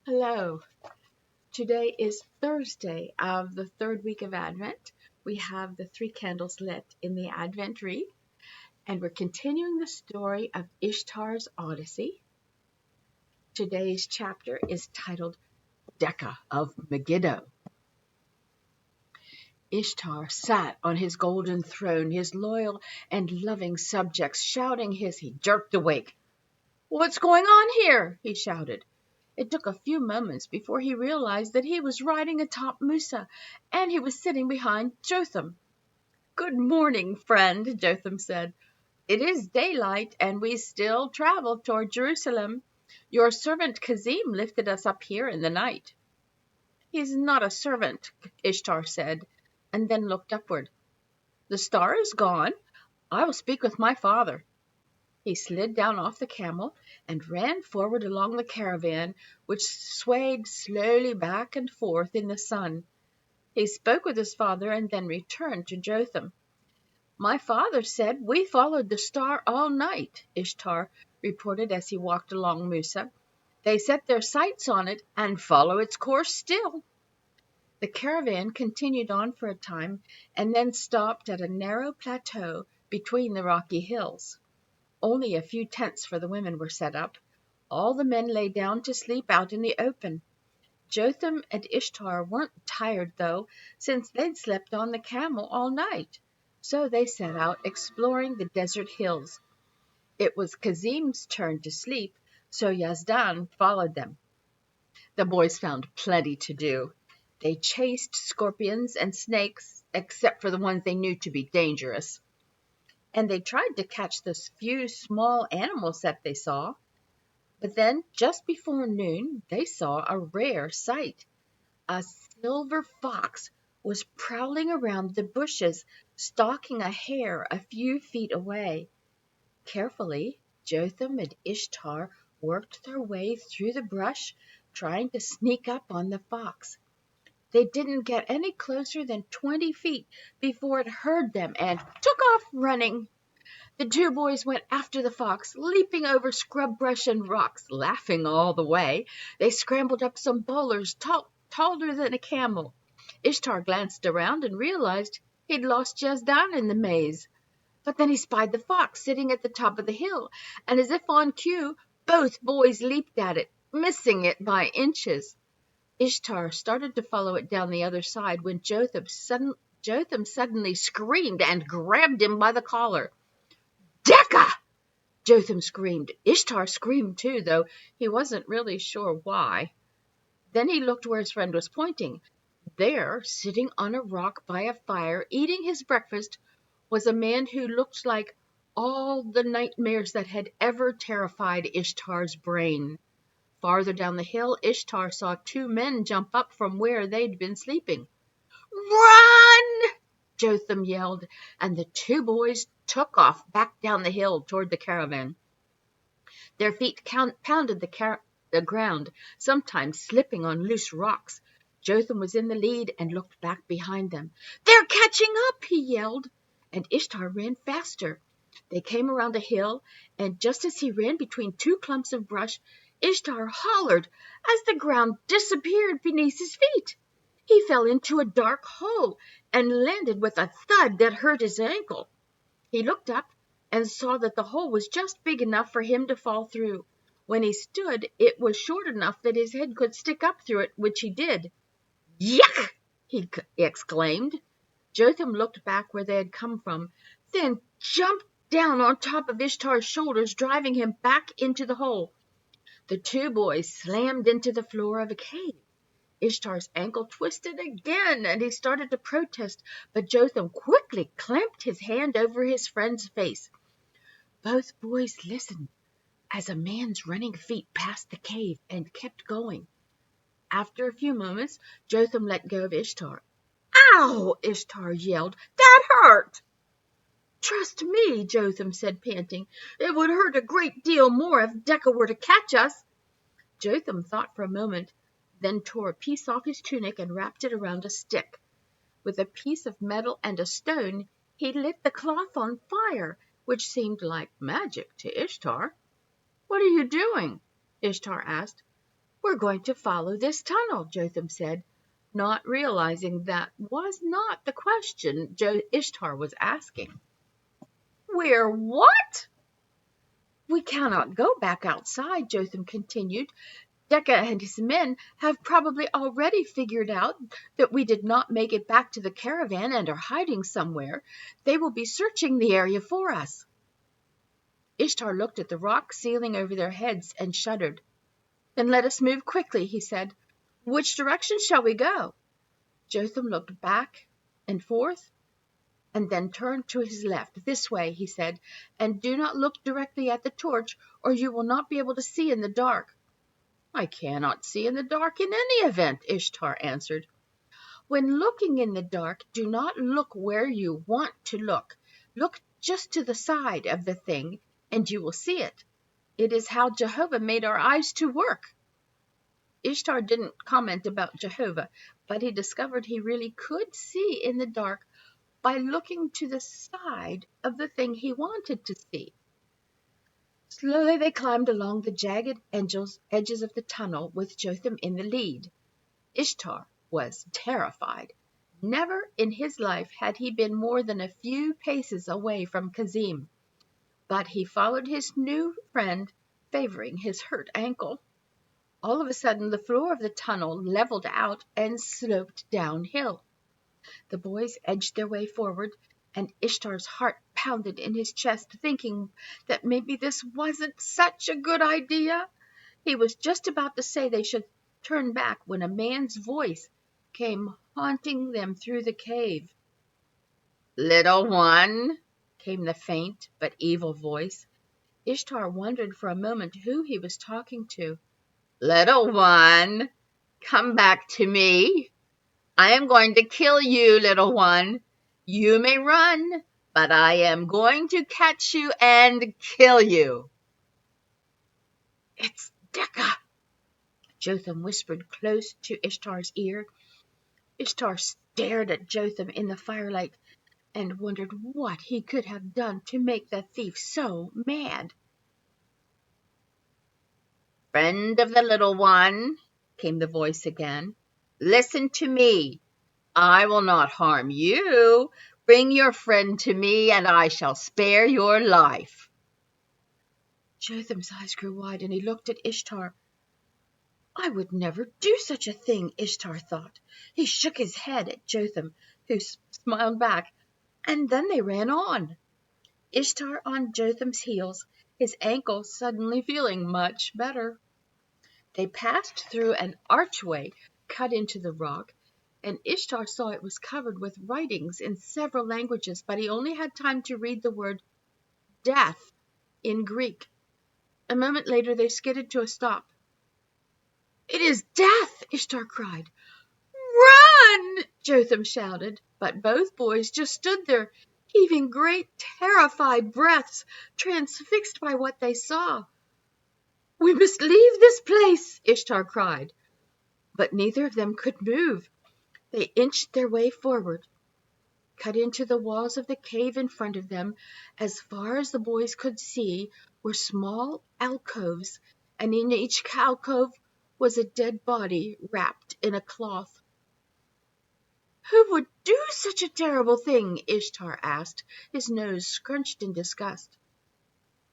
Hello. Today is Thursday of the third week of Advent. We have the 3 candles lit in the Advent wreath, and we're continuing the story of Ishtar's Odyssey. Today's chapter is titled Decha of Megiddo. Ishtar sat on his golden throne, his loyal and loving subjects shouting he jerked awake. "What's going on here?" he shouted. It took a few moments before he realized that he was riding atop Musa, and he was sitting behind Jotham. "Good morning, friend," Jotham said. "It is daylight, and we still travel toward Jerusalem. Your servant Kazim lifted us up here in the night." "He's not a servant," Ishtar said, and then looked upward. "The star is gone. I will speak with my father." He slid down off the camel and ran forward along the caravan, which swayed slowly back and forth in the sun. He spoke with his father and then returned to Jotham. "My father said we followed the star all night," Ishtar reported as he walked along Musa. "They set their sights on it and follow its course still." The caravan continued on for a time and then stopped at a narrow plateau between the rocky hills. Only a few tents for the women were set up. All the men lay down to sleep out in the open. Jotham and Ishtar weren't tired, though, since they'd slept on the camel all night. So they set out exploring the desert hills. It was Kazim's turn to sleep, so Yazdan followed them. The boys found plenty to do. They chased scorpions and snakes, except for the ones they knew to be dangerous. And they tried to catch the few small animals that they saw. But then, just before noon, they saw a rare sight. A silver fox was prowling around the bushes, stalking a hare a few feet away. Carefully, Jotham and Ishtar worked their way through the brush, trying to sneak up on the fox. They didn't get any closer than 20 feet before it heard them and took off running. The 2 boys went after the fox, leaping over scrub brush and rocks, laughing all the way. They scrambled up some boulders taller than a camel. Ishtar glanced around and realized he'd lost Yazdan in the maze. But then he spied the fox sitting at the top of the hill, and as if on cue, both boys leaped at it, missing it by inches. Ishtar started to follow it down the other side when Jotham suddenly screamed and grabbed him by the collar. "Decha!" Jotham screamed. Ishtar screamed too, though he wasn't really sure why. Then he looked where his friend was pointing. There, sitting on a rock by a fire, eating his breakfast, was a man who looked like all the nightmares that had ever terrified Ishtar's brain. Farther down the hill, Ishtar saw 2 men jump up from where they'd been sleeping. "Run!" Jotham yelled, and the 2 boys took off back down the hill toward the caravan. Their feet pounded the ground, sometimes slipping on loose rocks. Jotham was in the lead and looked back behind them. "They're catching up!" he yelled, and Ishtar ran faster. They came around a hill, and just as he ran between 2 clumps of brush, Ishtar hollered as the ground disappeared beneath his feet. He fell into a dark hole and landed with a thud that hurt his ankle. He looked up and saw that the hole was just big enough for him to fall through. When he stood, it was short enough that his head could stick up through it, which he did. "Yuck!" he exclaimed. Jotham looked back where they had come from, then jumped down on top of Ishtar's shoulders, driving him back into the hole. The 2 boys slammed into the floor of a cave. Ishtar's ankle twisted again, and he started to protest, but Jotham quickly clamped his hand over his friend's face. Both boys listened as a man's running feet passed the cave and kept going. After a few moments, Jotham let go of Ishtar. "Ow!" Ishtar yelled. "That hurt!" "Trust me," Jotham said, panting. "It would hurt a great deal more if Decha were to catch us." Jotham thought for a moment, then tore a piece off his tunic and wrapped it around a stick. With a piece of metal and a stone, he lit the cloth on fire, which seemed like magic to Ishtar. "What are you doing?" Ishtar asked. "We're going to follow this tunnel," Jotham said, not realizing that was not the question Ishtar was asking. "We're what?" "We cannot go back outside," Jotham continued. "Decha and his men have probably already figured out that we did not make it back to the caravan and are hiding somewhere. They will be searching the area for us." Ishtar looked at the rock ceiling over their heads and shuddered. "Then let us move quickly," he said. "Which direction shall we go?" Jotham looked back and forth, and then turned to his left. "This way," he said, "and do not look directly at the torch, or you will not be able to see in the dark." "I cannot see in the dark in any event," Ishtar answered. "When looking in the dark, do not look where you want to look. Look just to the side of the thing, and you will see it. It is how Jehovah made our eyes to work." Ishtar didn't comment about Jehovah, but he discovered he really could see in the dark by looking to the side of the thing he wanted to see. Slowly they climbed along the jagged edges of the tunnel with Jotham in the lead. Ishtar was terrified. Never in his life had he been more than a few paces away from Kazim, but he followed his new friend, favoring his hurt ankle. All of a sudden, the floor of the tunnel leveled out and sloped downhill. The boys edged their way forward, and Ishtar's heart pounded in his chest, thinking that maybe this wasn't such a good idea. He was just about to say they should turn back when a man's voice came haunting them through the cave. "Little one," came the faint but evil voice. Ishtar wondered for a moment who he was talking to. "Little one, come back to me. I am going to kill you, little one. You may run, but I am going to catch you and kill you." "It's Decha," Jotham whispered close to Ishtar's ear. Ishtar stared at Jotham in the firelight and wondered what he could have done to make the thief so mad. "Friend of the little one," came the voice again, "listen to me. I will not harm you. Bring your friend to me, and I shall spare your life." Jotham's eyes grew wide, and he looked at Ishtar. "I would never do such a thing," Ishtar thought. He shook his head at Jotham, who smiled back, and then they ran on. Ishtar on Jotham's heels, his ankle suddenly feeling much better. They passed through an archway cut into the rock, and Ishtar saw it was covered with writings in several languages, but he only had time to read the word death in Greek. A moment later they skidded to a stop. "It is death!" Ishtar cried. "Run!" Jotham shouted, but both boys just stood there, heaving great, terrified breaths, transfixed by what they saw. "We must leave this place!" Ishtar cried, but neither of them could move. They inched their way forward, cut into the walls of the cave in front of them. As far as the boys could see were small alcoves, and in each alcove was a dead body wrapped in a cloth. "Who would do such a terrible thing?" Ishtar asked, his nose scrunched in disgust.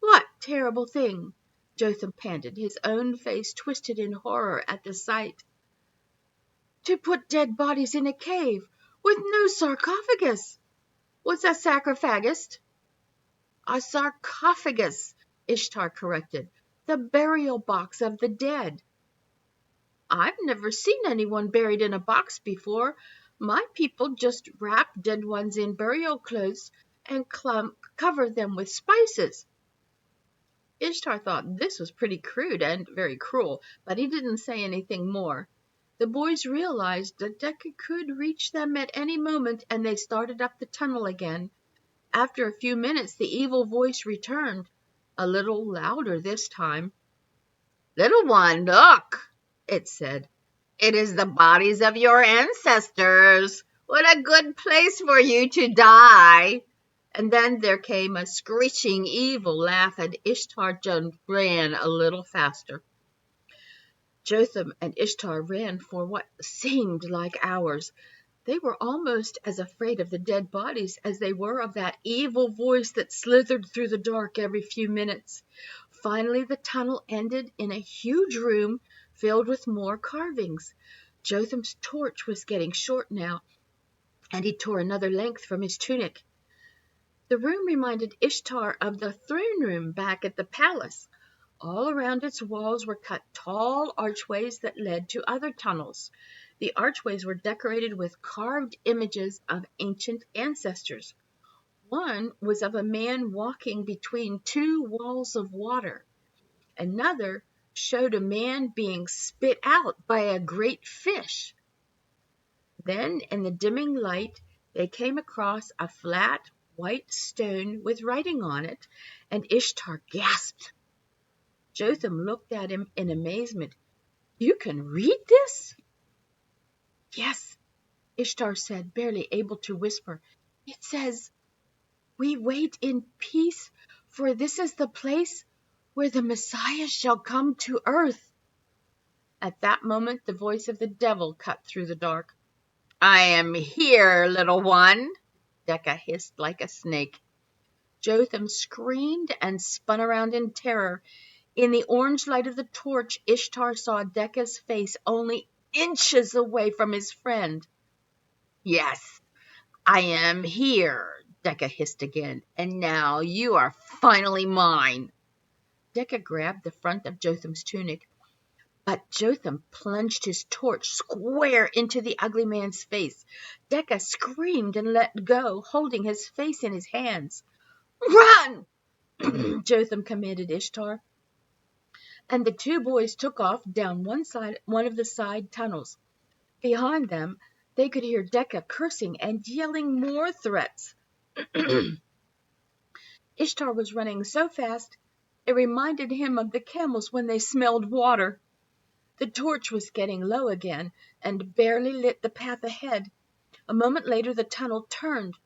"What terrible thing?" Jotham panted, his own face twisted in horror at the sight. "To put dead bodies in a cave with no sarcophagus." "What's a sarcophagus?" "A sarcophagus," Ishtar corrected. "The burial box of the dead." "I've never seen anyone buried in a box before. My people just wrap dead ones in burial clothes and cover them with spices." Ishtar thought this was pretty crude and very cruel, but he didn't say anything more. The boys realized that Decha could reach them at any moment, and they started up the tunnel again. After a few minutes, the evil voice returned, a little louder this time. "Little one, look," it said. "It is the bodies of your ancestors. What a good place for you to die." And then there came a screeching evil laugh, and Ishtar ran a little faster. Jotham and Ishtar ran for what seemed like hours. They were almost as afraid of the dead bodies as they were of that evil voice that slithered through the dark every few minutes. Finally, the tunnel ended in a huge room filled with more carvings. Jotham's torch was getting short now, and he tore another length from his tunic. The room reminded Ishtar of the throne room back at the palace. All around its walls were cut tall archways that led to other tunnels. The archways were decorated with carved images of ancient ancestors. One was of a man walking between two walls of water. Another showed a man being spit out by a great fish. Then, in the dimming light, they came across a flat, white stone with writing on it, and Ishtar gasped. Jotham looked at him in amazement. "You can read this?" "Yes," Ishtar said, barely able to whisper. "It says, 'We wait in peace, for this is the place where the Messiah shall come to earth.'" At that moment the voice of the devil cut through the dark. "I am here, little one," Decha hissed like a snake. Jotham screamed and spun around in terror. In the orange light of the torch, Ishtar saw Decha's face only inches away from his friend. "Yes, I am here," Decha hissed again, "and now you are finally mine." Decha grabbed the front of Jotham's tunic, but Jotham plunged his torch square into the ugly man's face. Decha screamed and let go, holding his face in his hands. "Run!" Jotham commanded Ishtar, and the two boys took off down one of the side tunnels. Behind them, they could hear Decha cursing and yelling more threats. Ishtar was running so fast, it reminded him of the camels when they smelled water. The torch was getting low again and barely lit the path ahead. A moment later, the tunnel turned,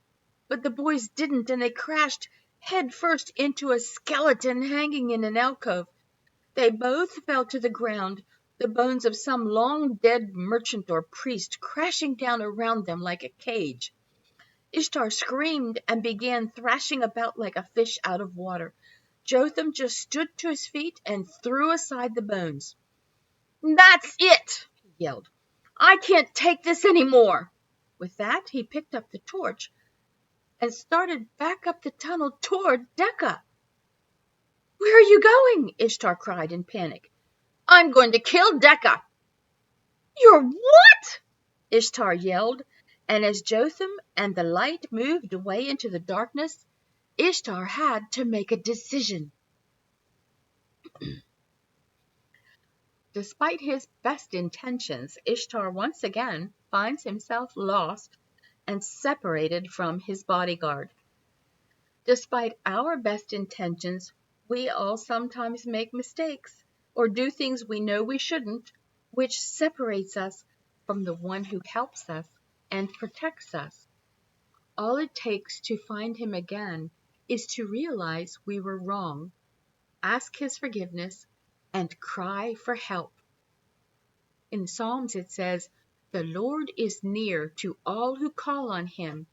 but the boys didn't, and they crashed head first into a skeleton hanging in an alcove. They both fell to the ground, the bones of some long-dead merchant or priest crashing down around them like a cage. Ishtar screamed and began thrashing about like a fish out of water. Jotham just stood to his feet and threw aside the bones. "That's it!" he yelled. "I can't take this anymore." With that, he picked up the torch and started back up the tunnel toward Decha. "Where are you going?" Ishtar cried in panic. "I'm going to kill Decha." "You're what?" Ishtar yelled, and as Jotham and the light moved away into the darkness, Ishtar had to make a decision. Despite his best intentions, Ishtar once again finds himself lost and separated from his bodyguard. Despite our best intentions, we all sometimes make mistakes or do things we know we shouldn't, which separates us from the one who helps us and protects us. All it takes to find him again is to realize we were wrong, ask his forgiveness, and cry for help. In Psalms it says, "The Lord is near to all who call on him,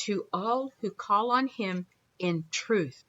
to all who call on him in truth."